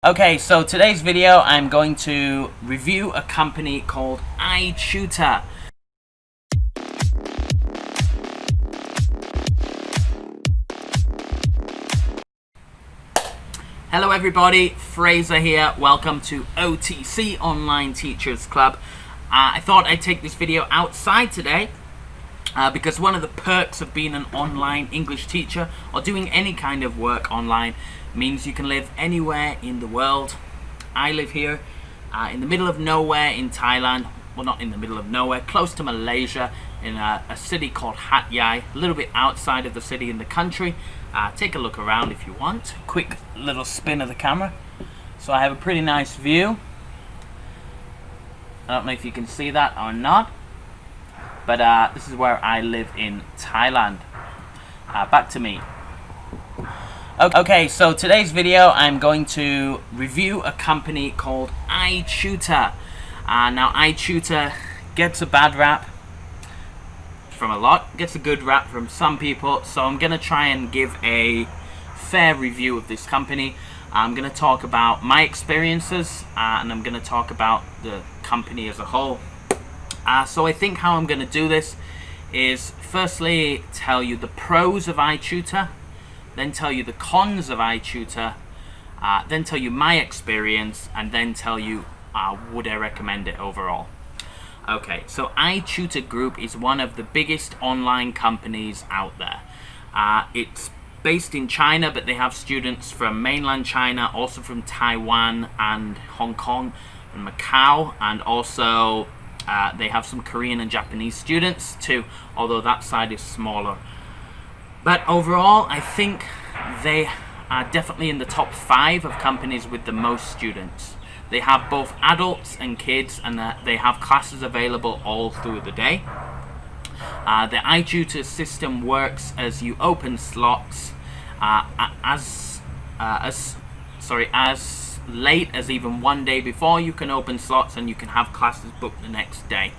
Okay, so today's video I'm going to review a company called Itutor. Hello everybody, Fraser here. Welcome to OTC Online Teachers Club. I thought I'd take this video outside today because one of the perks of being an online English teacher or doing any kind of work online means you can live anywhere in the world. I live here in the middle of nowhere in Thailand. Well, not in the middle of nowhere, close to Malaysia, in a city called Hat Yai, a little bit outside of the city in the country. Take a look around if you want. Quick little spin of the camera. So I have a pretty nice view. I don't know if you can see that or not, but this is where I live in Thailand. Back to me. Okay, so today's video I'm going to review a company called Itutor. Now Itutor gets a bad rap from a lot, gets a good rap from some people, so I'm going to try and give a fair review of this company. I'm going to talk about my experiences and I'm going to talk about the company as a whole. So I think how I'm going to do this is firstly tell you the pros of Itutor, then tell you the cons of Itutor, then tell you my experience, and then tell you would I recommend it overall. Okay, so Itutor Group is one of the biggest online companies out there. It's based in China, but they have students from mainland China, also from Taiwan and Hong Kong and Macau, and also they have some Korean and Japanese students too, although that side is smaller. But overall, I think they are definitely in the top 5 of companies with the most students. They have both adults and kids, and they have classes available all through the day. The Itutor system works as you open slots as late as even one day before. You can open slots and you can have classes booked the next day.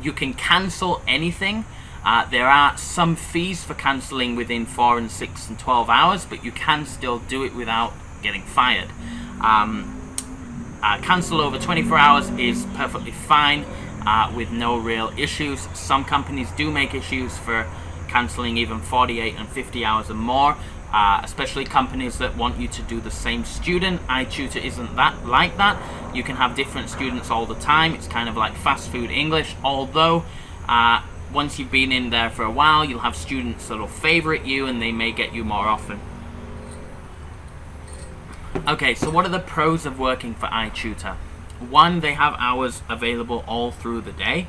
You can cancel anything. There are some fees for cancelling within 4 and 6 and 12 hours, but you can still do it without getting fired. Cancel over 24 hours is perfectly fine with no real issues. Some companies do make issues for cancelling even 48 and 50 hours or more, especially companies that want you to do the same student. Itutor isn't that like that. You can have different students all the time. It's kind of like fast food English, although once you've been in there for a while, you'll have students that'll favorite you and they may get you more often. Okay, so what are the pros of working for Itutor? One, they have hours available all through the day,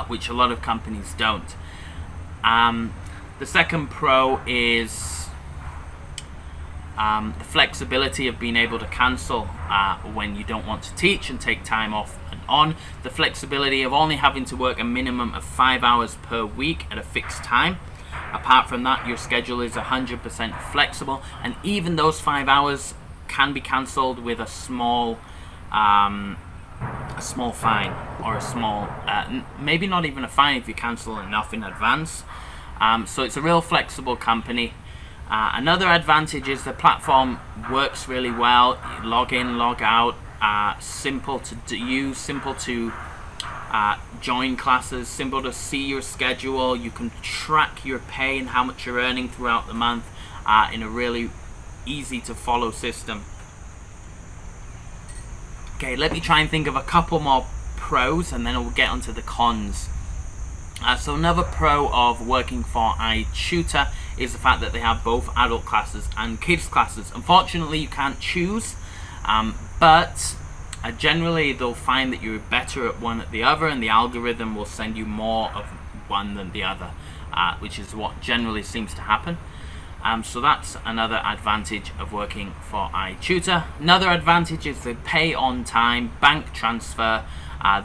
which a lot of companies don't. The second pro is the flexibility of being able to cancel when you don't want to teach and take time off and on. The flexibility of only having to work a minimum of 5 hours per week at a fixed time. Apart from that, your schedule is 100% flexible, and even those 5 hours can be cancelled with a small fine, or a small, maybe not even a fine if you cancel enough in advance. So it's a real flexible company. Another advantage is the platform works really well. You log in, log out, simple to use, simple to join classes, simple to see your schedule. You can track your pay and how much you're earning throughout the month in a really easy to follow system. Okay, let me try and think of a couple more pros and then we'll get onto the cons. So another pro of working for Itutor is the fact that they have both adult classes and kids classes. Unfortunately, you can't choose, but generally they'll find that you're better at one at the other, and the algorithm will send you more of one than the other, which is what generally seems to happen. So that's another advantage of working for Itutor. Another advantage is they pay on time, bank transfer.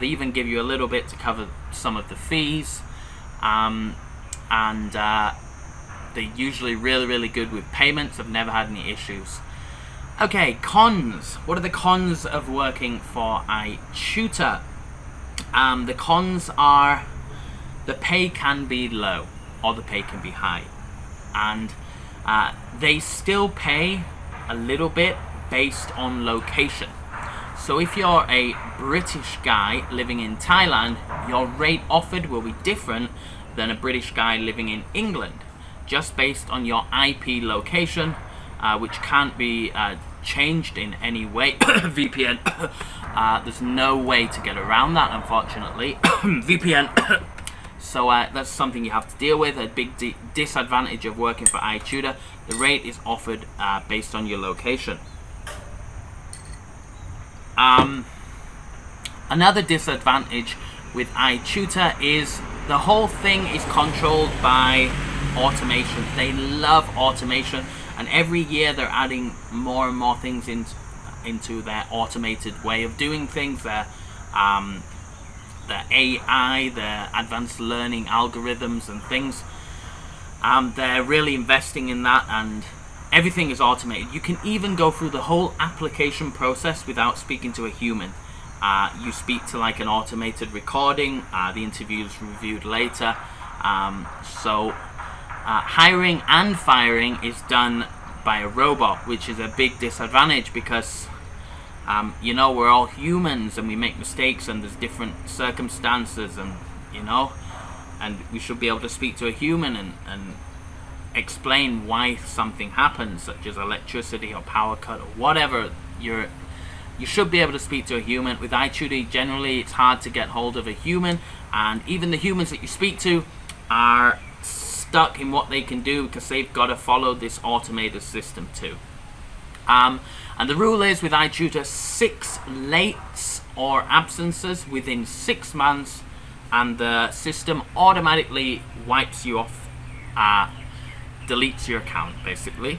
They even give you a little bit to cover some of the fees, and they're usually really good with payments. I've never had any issues. Okay, cons. What are the cons of working for Itutor? The cons are the pay can be low or the pay can be high, and they still pay a little bit, based on location. So if you're a British guy living in Thailand, your rate offered will be different than a British guy living in England, just based on your IP location, which can't be changed in any way. VPN. There's no way to get around that, unfortunately. VPN. So that's something you have to deal with. A big disadvantage of working for iTutor. The rate is offered based on your location. Another disadvantage with iTutor is the whole thing is controlled by automation. They love automation, and every year they're adding more and more things into their automated way of doing things. Their AI, their advanced learning algorithms and things. They're really investing in that, and everything is automated. You can even go through the whole application process without speaking to a human. You speak to like an automated recording. The interview is reviewed later. So hiring and firing is done by a robot, which is a big disadvantage because you know, we're all humans and we make mistakes and there's different circumstances, and you know, and we should be able to speak to a human and explain why something happens, such as electricity or power cut or whatever. You should be able to speak to a human. With iTutor, generally it's hard to get hold of a human, and even the humans that you speak to are stuck in what they can do because they've got to follow this automated system too. And the rule is with iTutor, 6 lates or absences within 6 months, and the system automatically wipes you off, deletes your account basically.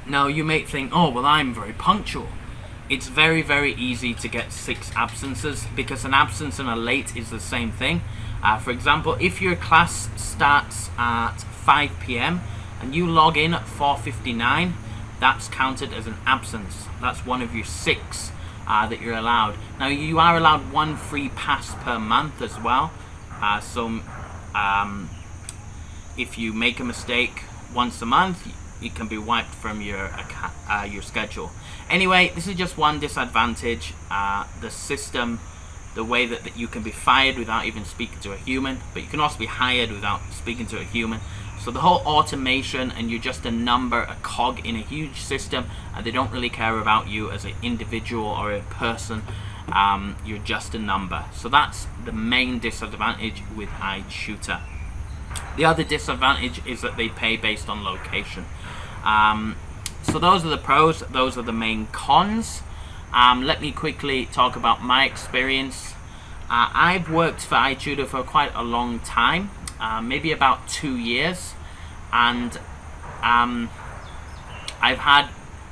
Now you may think, oh well, I'm very punctual. It's very, very easy to get 6 absences because an absence and a late is the same thing. For example, if your class starts at 5 p.m. and you log in at 4:59, that's counted as an absence. That's one of your 6 that you're allowed. Now you are allowed 1 free pass per month as well. If you make a mistake once a month, it can be wiped from your schedule. Anyway, this is just one disadvantage. The system, the way that you can be fired without even speaking to a human, but you can also be hired without speaking to a human. So the whole automation, and you're just a number, a cog in a huge system, and they don't really care about you as an individual or a person. You're just a number. So that's the main disadvantage with iTutor. The other disadvantage is that they pay based on location. So those are the pros, those are the main cons. Let me quickly talk about my experience. I've worked for iTutor for quite a long time, maybe about 2 years, and I've had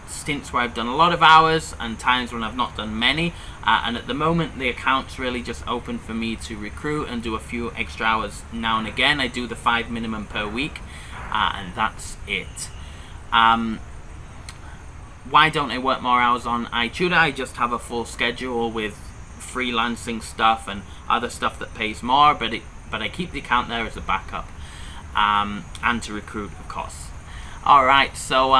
stints where I've done a lot of hours and times when I've not done many, and at the moment the account's really just open for me to recruit and do a few extra hours now and again. I do the 5 minimum per week, and that's it. Why don't I work more hours on iTutor? I just have a full schedule with freelancing stuff and other stuff that pays more, but I keep the account there as a backup, and to recruit, of course. Alright, so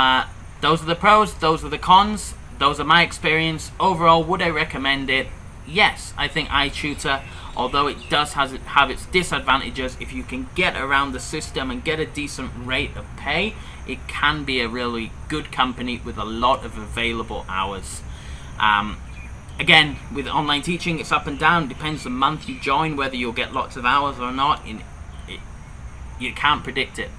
those are the pros, those are the cons, those are my experience. Overall, would I recommend it? Yes, I think iTutor, although it does have its disadvantages, if you can get around the system and get a decent rate of pay, it can be a really good company with a lot of available hours. Again, with online teaching, it's up and down. Depends the month you join, whether you'll get lots of hours or not. You can't predict it.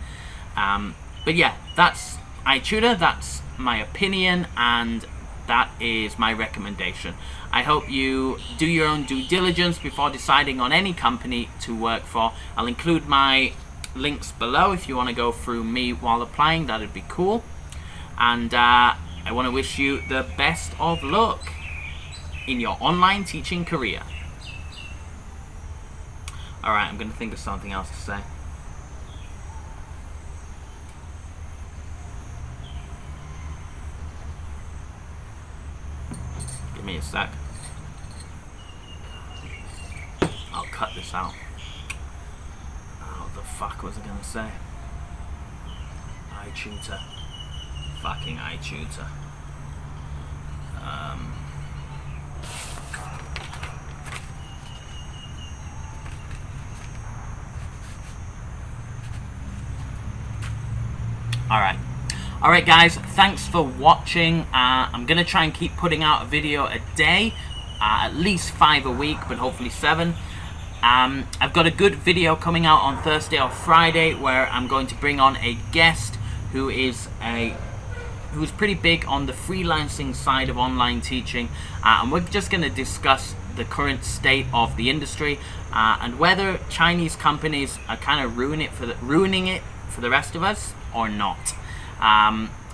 But yeah, that's iTutor, that's my opinion, and that is my recommendation. I hope you do your own due diligence before deciding on any company to work for. I'll include my links below if you want to go through me while applying. That'd be cool. And I want to wish you the best of luck in your online teaching career. Alright, I'm going to think of something else to say. Give me a sec. I'll cut this out. What the fuck was I gonna say? iTutor. Fucking iTutor. Alright guys, thanks for watching. I'm going to try and keep putting out a video a day, at least 5 a week, but hopefully 7. I've got a good video coming out on Thursday or Friday where I'm going to bring on a guest who's pretty big on the freelancing side of online teaching, and we're just going to discuss the current state of the industry and whether Chinese companies are kind of ruining it for the rest of us or not.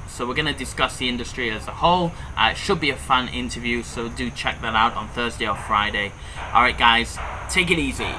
So we're going to discuss the industry as a whole. It should be a fun interview, so do check that out on Thursday or Friday. Alright guys, take it easy.